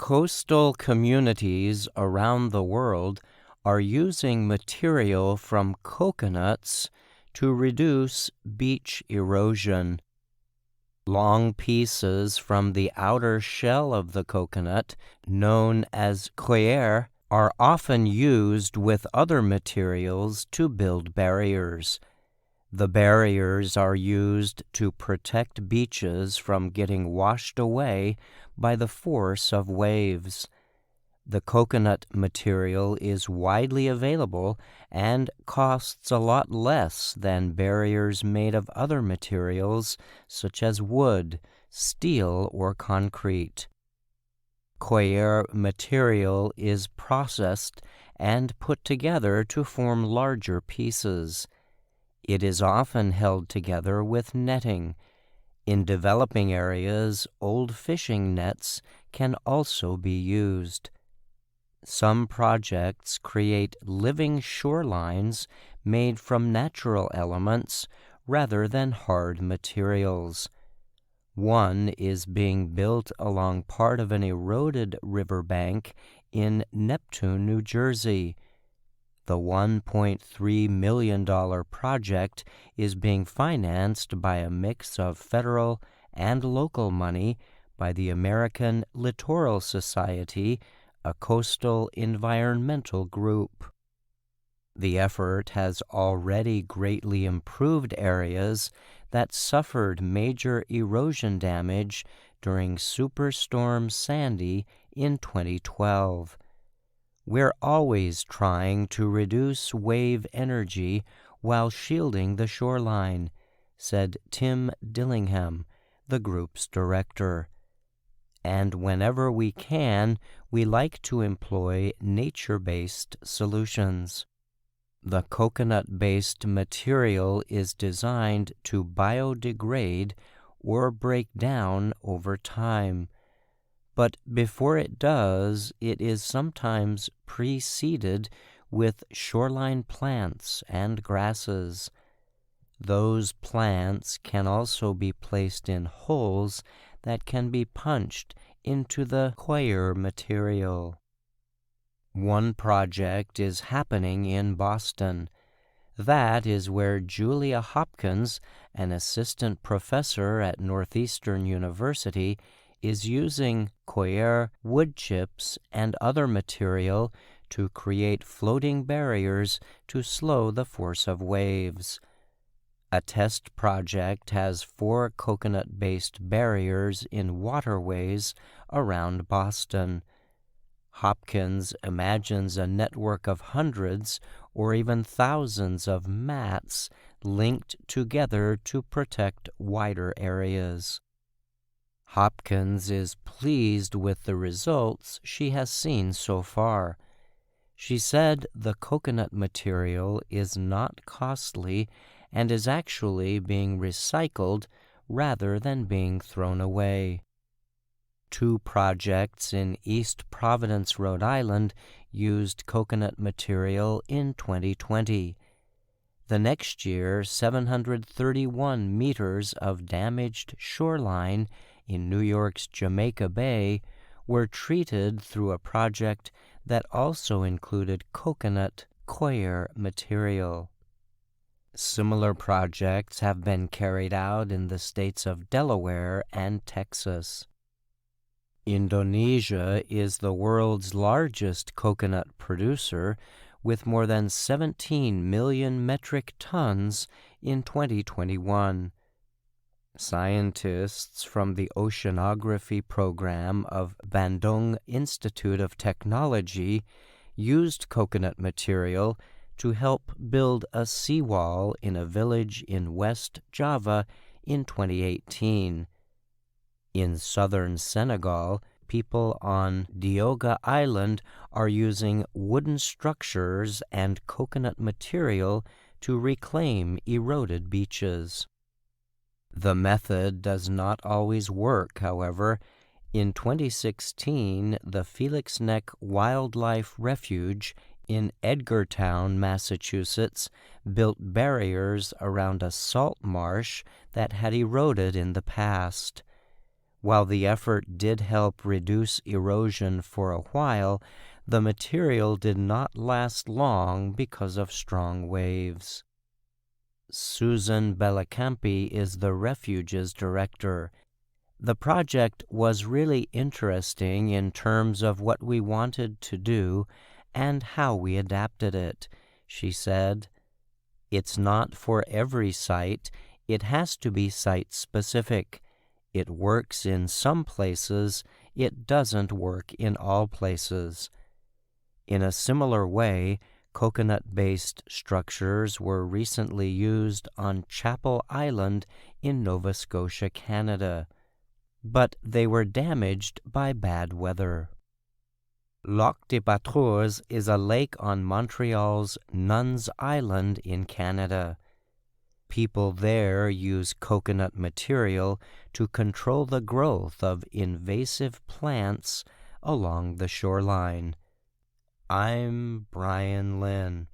Coastal communities around the world are using material from coconuts to reduce beach erosion. Long pieces from the outer shell of the coconut, known as coir, are often used with other materials to build barriers. The barriers are used to protect beaches from getting washed away by the force of waves. The coconut material is widely available and costs a lot less than barriers made of other materials such as wood, steel, or concrete. Coir material is processed and put together to form larger pieces. It is often held together with netting. In developing areas, old fishing nets can also be used. Some projects create living shorelines made from natural elements rather than hard materials. One is being built along part of an eroded riverbank in Neptune, New Jersey. The $1.3 million project is being financed by a mix of federal and local money by the American Littoral Society, a coastal environmental group. The effort has already greatly improved areas that suffered major erosion damage during Superstorm Sandy in 2012. We're always trying to reduce wave energy while shielding the shoreline, said Tim Dillingham, the group's director. And whenever we can, we like to employ nature-based solutions. The coconut-based material is designed to biodegrade or break down over time. But before it does, it is sometimes preceded with shoreline plants and grasses. Those plants can also be placed in holes that can be punched into the coir material. One project is happening in Boston. That is where Julia Hopkins, an assistant professor at Northeastern University, is using coir, wood chips, and other material to create floating barriers to slow the force of waves. A test project has 4 coconut-based barriers in waterways around Boston. Hopkins imagines a network of hundreds or even thousands of mats linked together to protect wider areas. Hopkins is pleased with the results she has seen so far. She said the coconut material is not costly and is actually being recycled rather than being thrown away. 2 projects in East Providence, Rhode Island, used coconut material in 2020. The next year, 731 meters of damaged shoreline in New York's Jamaica Bay were treated through a project that also included coconut coir material. Similar projects have been carried out in the states of Delaware and Texas. Indonesia is the world's largest coconut producer, with more than 17 million metric tons in 2021. Scientists from the oceanography program of Bandung Institute of Technology used coconut material to help build a seawall in a village in West Java in 2018. In southern Senegal, people on Dioga Island are using wooden structures and coconut material to reclaim eroded beaches. The method does not always work, however. In 2016, the Felix Neck Wildlife Refuge in Edgartown, Massachusetts, built barriers around a salt marsh that had eroded in the past. While the effort did help reduce erosion for a while, the material did not last long because of strong waves. Susan Bellicampi is the refuge's director. The project was really interesting in terms of what we wanted to do and how we adapted it, she said. It's not for every site. It has to be site-specific. It works in some places. It doesn't work in all places. In a similar way, coconut-based structures were recently used on Chapel Island in Nova Scotia, Canada, but they were damaged by bad weather. Lac des Patrouilles is a lake on Montreal's Nuns Island in Canada. People there use coconut material to control the growth of invasive plants along the shoreline. I'm Brian Lynn.